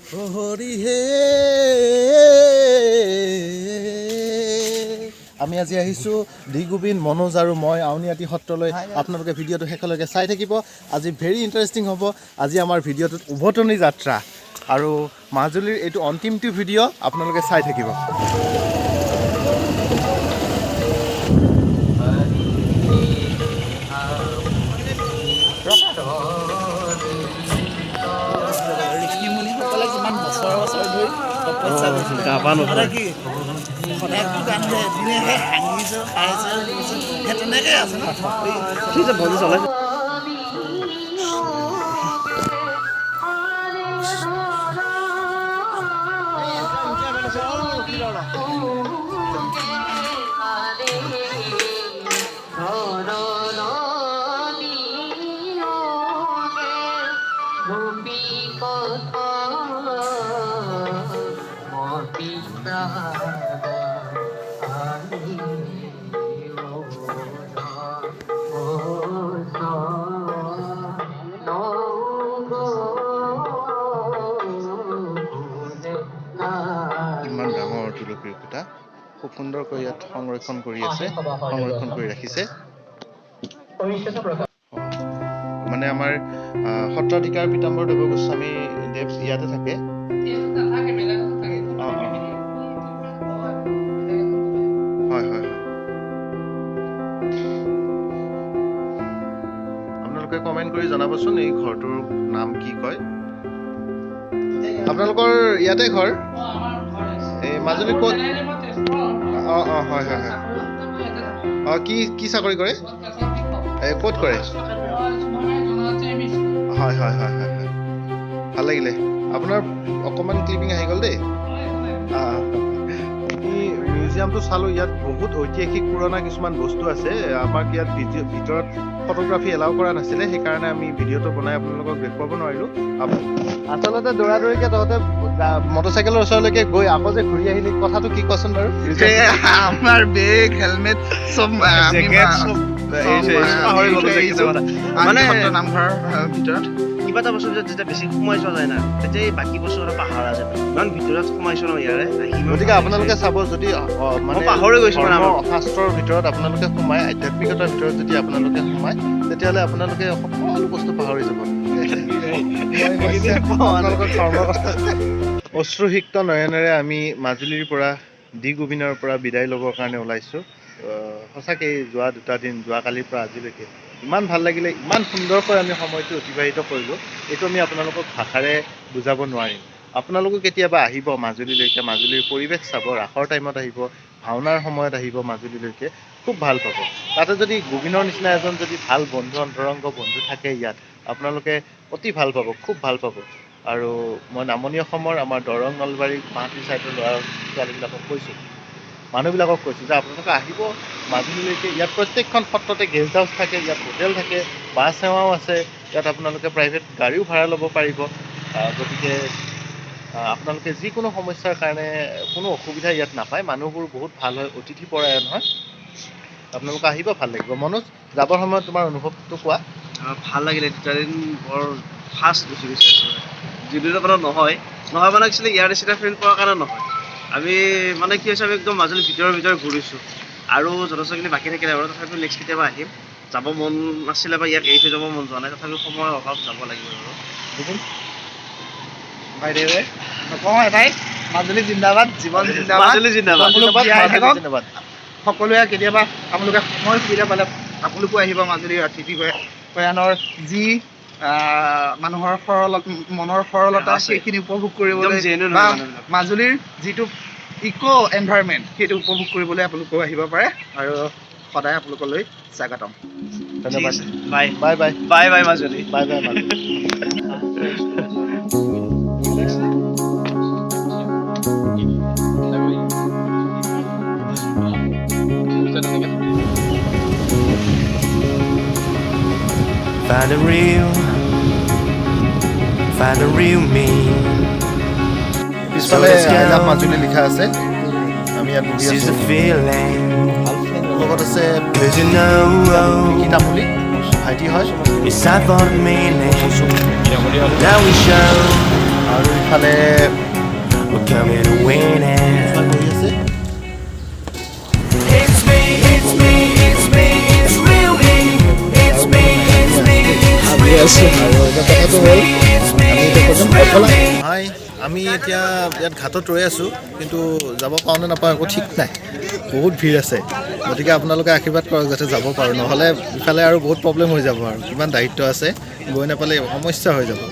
হৰি হে আমি আজি আহিছোঁ ডি গোবিন্দ মনোজ আৰু মই আউনীআটী সত্ৰলৈ আপোনালোকে ভিডিঅ'টো শেষলৈকে চাই থাকিব আজি ভেৰি ইণ্টাৰেষ্টিং হ'ব আজি আমাৰ ভিডিঅ'টোত উভতনি যাত্ৰা আৰু মাজুলীৰ এইটো অন্তিমটো ভিডিঅ' আপোনালোকে চাই থাকিব ইমান ডাঙৰ তুলসীৰ খুঁটা খুব সুন্দৰকৈ ইয়াত সংৰক্ষণ কৰি আছে সংৰক্ষণ কৰি ৰাখিছে মানে আমাৰ সত্ৰাধিকাৰ পীতাম্বৰ দেৱ গোস্বামী দেৱ ইয়াতে থাকে হয় হয় আপোনালোকে কমেণ্ট কৰি জনাবচোন এই ঘৰটোৰ নাম কি কয় আপোনালোকৰ ইয়াতে ঘৰ এই মাজুলী ক'ত হয় হয় হয় কি কি চাকৰি কৰে ক'ত কৰে হয় হয় হয় হয় হয় ভাল লাগিলে আপোনাৰ অকণমান ক্লিপিং আহি গ'ল দেই মিউজিয়ামটো চালোঁ ইয়াত বহুত ঐতিহাসিক পুৰণা কিছুমান বস্তু আছে আমাক ইয়াত ভিতৰত ফটোগ্ৰাফী এলাউ কৰা নাছিলে সেইকাৰণে আমি ভিডিঅ'টো বনাই আপোনালোকক দেখুৱাব নোৱাৰিলোঁ আচলতে দৌৰাদৌৰিকৈ তহঁতে মটৰচাইকেলৰ ওচৰলৈকে গৈ আকৌ যে ঘূৰি আহিলি কথাটো কি কচোন বাৰু আমাৰ বেগ হেলমেট চব মানে নামঘৰৰ ভিতৰত কিবা এটা বস্তু যেতিয়া বেছি সোমাই যোৱা যায় না তেতিয়া এই বাকী বস্তু এটা পাহৰা যায় ইমান ভিতৰত সোমাইছো ন ইয়াৰে গতিকে আপোনালোকে চাব যদি মানে পাহৰি গৈছো শাস্ত্ৰৰ ভিতৰত আপোনালোকে সোমাই আধ্যাত্মিকতাৰ ভিতৰত যদি আপোনালোকে সোমাই তেতিয়াহ'লে আপোনালোকে সকলো বস্তু পাহৰি যাব অশ্ৰুসিক্ত নয়নেৰে আমি মাজুলীৰ পৰা ডি গোবিন্দৰ পৰা বিদায় ল'বৰ কাৰণে ওলাইছোঁ সঁচাকৈ যোৱা দুটা দিন যোৱাকালিৰ পৰা আজিলৈকে ইমান ভাল লাগিলে ইমান সুন্দৰকৈ আমি সময়টো অতিবাহিত কৰিলোঁ এইটো আমি আপোনালোকক ভাষাৰে বুজাব নোৱাৰিম আপোনালোকো কেতিয়াবা আহিব মাজুলীলৈকে মাজুলীৰ পৰিৱেশ চাব ৰাসৰ টাইমত আহিব ভাওনাৰ সময়ত আহিব মাজুলীলৈকে খুব ভাল পাব তাতে যদি গোবিন্দৰ নিচিনা এজন যদি ভাল বন্ধু অন্তৰংগ বন্ধু থাকে ইয়াত আপোনালোকে অতি ভাল পাব খুব ভাল পাব আৰু মই নামনি অসমৰ আমাৰ দৰং নলবাৰী গুৱাহাটী ছাইডৰ ল'ৰা ছোৱালীবিলাকক কৈছোঁ মানুহবিলাকক কৈছোঁ যে আপোনালোকে আহিব মাজুলীলৈকে ইয়াত প্ৰত্যেকখন সত্ৰতে গেষ্ট হাউচ থাকে ইয়াত হোটেল থাকে বাছ সেৱাও আছে ইয়াত আপোনালোকে প্ৰাইভেট গাড়ীও ভাড়া ল'ব পাৰিব গতিকে আপোনালোকে যিকোনো সমস্যাৰ কাৰণে কোনো অসুবিধা ইয়াত নাপায় মানুহবোৰ বহুত ভাল হয় অতিথি পৰায়ণ হয় আপোনালোকে আহিব ভাল লাগিব মনোজ যাবৰ সময়ত তোমাৰ অনুভৱটো কোৱা ভাল লাগিলে দুটা দিন বৰ ফাষ্ট গুচি গৈছে যিদিনৰ পৰা নহয় মানে একচুৱেলি ইয়াৰ নিচিনা ফিল পোৱাৰ কাৰণে নহয় আমি মানে কি হৈছে আমি একদম মাজুলী ভিতৰত ঘূৰিছোঁ আৰু যথেষ্টখিনি বাকী থাকিলে বাৰু তথাপিও নেক্সট কেতিয়াবা আহিম যাব মন নাছিলে বা ইয়াক এৰি থৈ যাব মন যোৱা নাই তথাপিও সময়ৰ অভাৱ যাব লাগিব বাৰু বাইদেৱে নকওঁ এটাই মাজুলী জিন্দাবাদ জীৱন জিন্দাবাদ মাজুলী জিন্দাবাদ সকলোৱে কেতিয়াবা আপোনালোকে সময় সুবিধা পালে আপোনালোকো আহিব মাজুলীৰ অতিথি প্ৰয়াণৰ যি মানুহৰ মনৰ সৰলতা সেইখিনি উপভোগ কৰিবলৈ বা মাজুলীৰ যিটো ইক' এনভাইৰনমেণ্ট সেইটো উপভোগ কৰিবলৈ আপোনালোকেও আহিব পাৰে আৰু সদায় আপোনালোকলৈ স্বাগতম ধন্যবাদ bye bye bye bye bye Majuli bye bye Majuli Find a real me. পিছফালে মাজুলী লিখা আছে আমি ইয়াত বহি আছোঁ লগত আছে কিতাপলি ভাইটি হয় It's I thought meaning. Now we show. আৰু ইফালে We're coming to win it. কৰি আছে It's me, it's me, it's me, it's real me. It's me, it's me, it's real me. It's me, it's me, it's real me. হাই আমি এতিয়া ইয়াত ঘাটত ৰৈ আছোঁ কিন্তু যাব পাৰোঁ নে নাপাওঁ একো ঠিক নাই বহুত ভিৰ আছে গতিকে আপোনালোকে আশীৰ্বাদ কৰক যাতে যাব পাৰোঁ নহ'লে ইফালে আৰু বহুত প্ৰব্লেম হৈ যাব আৰু কিমান দায়িত্ব আছে গৈ নাপালে সমস্যা হৈ যাব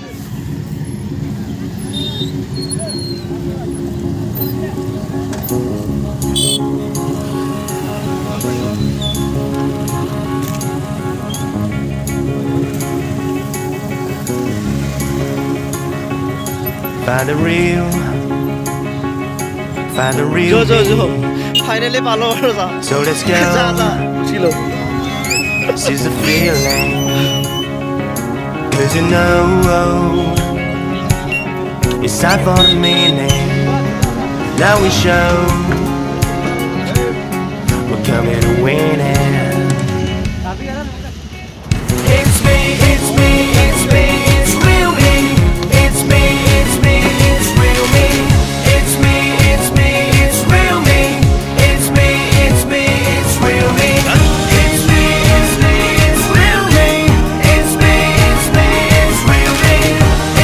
Find the real jo me. Finally পালো আৰু যা So let's যা go. যা উঠিলোঁ This is the feeling. 'Cause you know it's time for the meaning. Now we show we're coming to win it. It's me, it's me, it's me, it's real me. It's me, it's me, it's real me. It's me, it's me, it's real me. It's me, it's me, it's real me. It's me, it's me, it's real me. It's me, it's me, it's real me.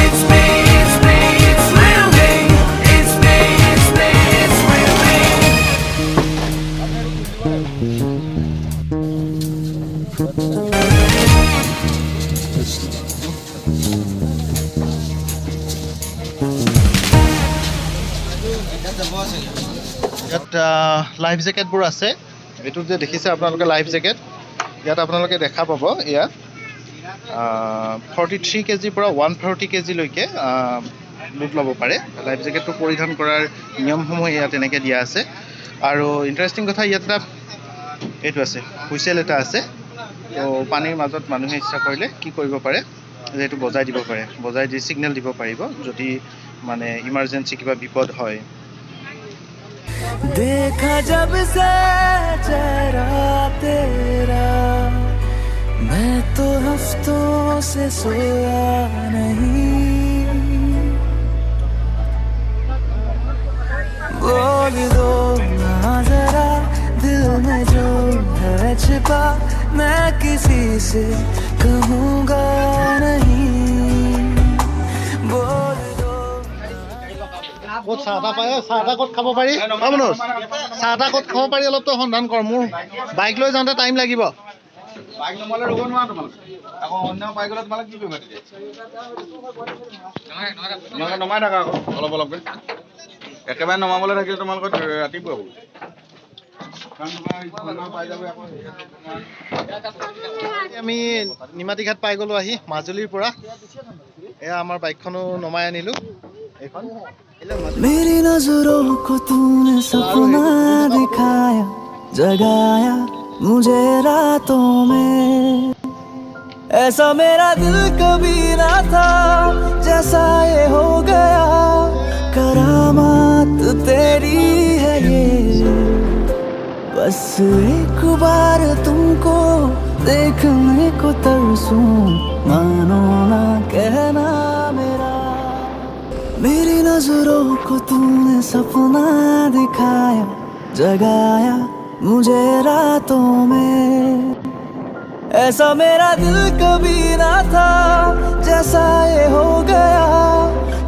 It's me, it's me, it's real me. It's me, it's me, it's real me. ইয়াত life জেকেটবোৰ আছে এইটোত যে দেখিছে আপোনালোকে life jacket ইয়াত আপোনালোকে দেখা পাব এয়া 43 কেজিৰ পৰা 140 কেজিলৈকে লোড ল'ব পাৰে লাইফ জেকেটটো পৰিধান কৰাৰ নিয়মসমূহ ইয়াত এনেকৈ দিয়া আছে আৰু ইণ্টাৰেষ্টিং কথা ইয়াত এটা এইটো আছে হুইচেল এটা আছে তো পানীৰ মাজত মানুহে ইচ্ছা কৰিলে কি কৰিব পাৰে যে এইটো বজাই দিব পাৰে বজাই দি ছিগনেল দিব পাৰিব যদি মানে ইমাৰ্জেঞ্চি কিবা বিপদ হয় देखा जब से चेहरा तेरा मैं तो हफ्तों से सोया नहीं बोल दो ना जरा दिल में जो है छिपा मैं किसी से कहूँगा नहीं बोल ক'ত চাহ এটা পায় চাহ এটা ক'ত খাব পাৰি মনোজ চাহ এটা ক'ত খাব পাৰি অলপতো সন্ধান কৰ মোৰ বাইক লৈ যাওঁতে টাইম লাগিব বাইক নমালে ৰ'ব নোৱাৰা তোমালোকে আকৌ অন্য বাইক গ'লে তোমালোকে কি কৰিবা তেতিয়া তোমালোকে নমাই থাকা আকৌ অলপ অলপকৈ একেবাৰে নমাবলৈ থাকিলে তোমালোকৰ ৰাতিপুৱা হ'ব আমি নিমাতী ঘাট পাই গ'লোঁ আহি মাজুলীৰ পৰা এয়া আমাৰ বাইকখনো নমাই আনিলোঁ এইখন मेरी नजरों को तूने सपना दिखाया जगाया मुझे रातों में ऐसा मेरा दिल कभी ना था जैसा ये हो गया करामात तेरी है ये बस एक बार तुमको देखने को तरसूं मानो ना कहना मेरा मेरी नजरों को तूने सपना दिखाया जगाया मुझे रातों में ऐसा मेरा दिल कभी ना था जैसा ये हो गया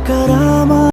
करामा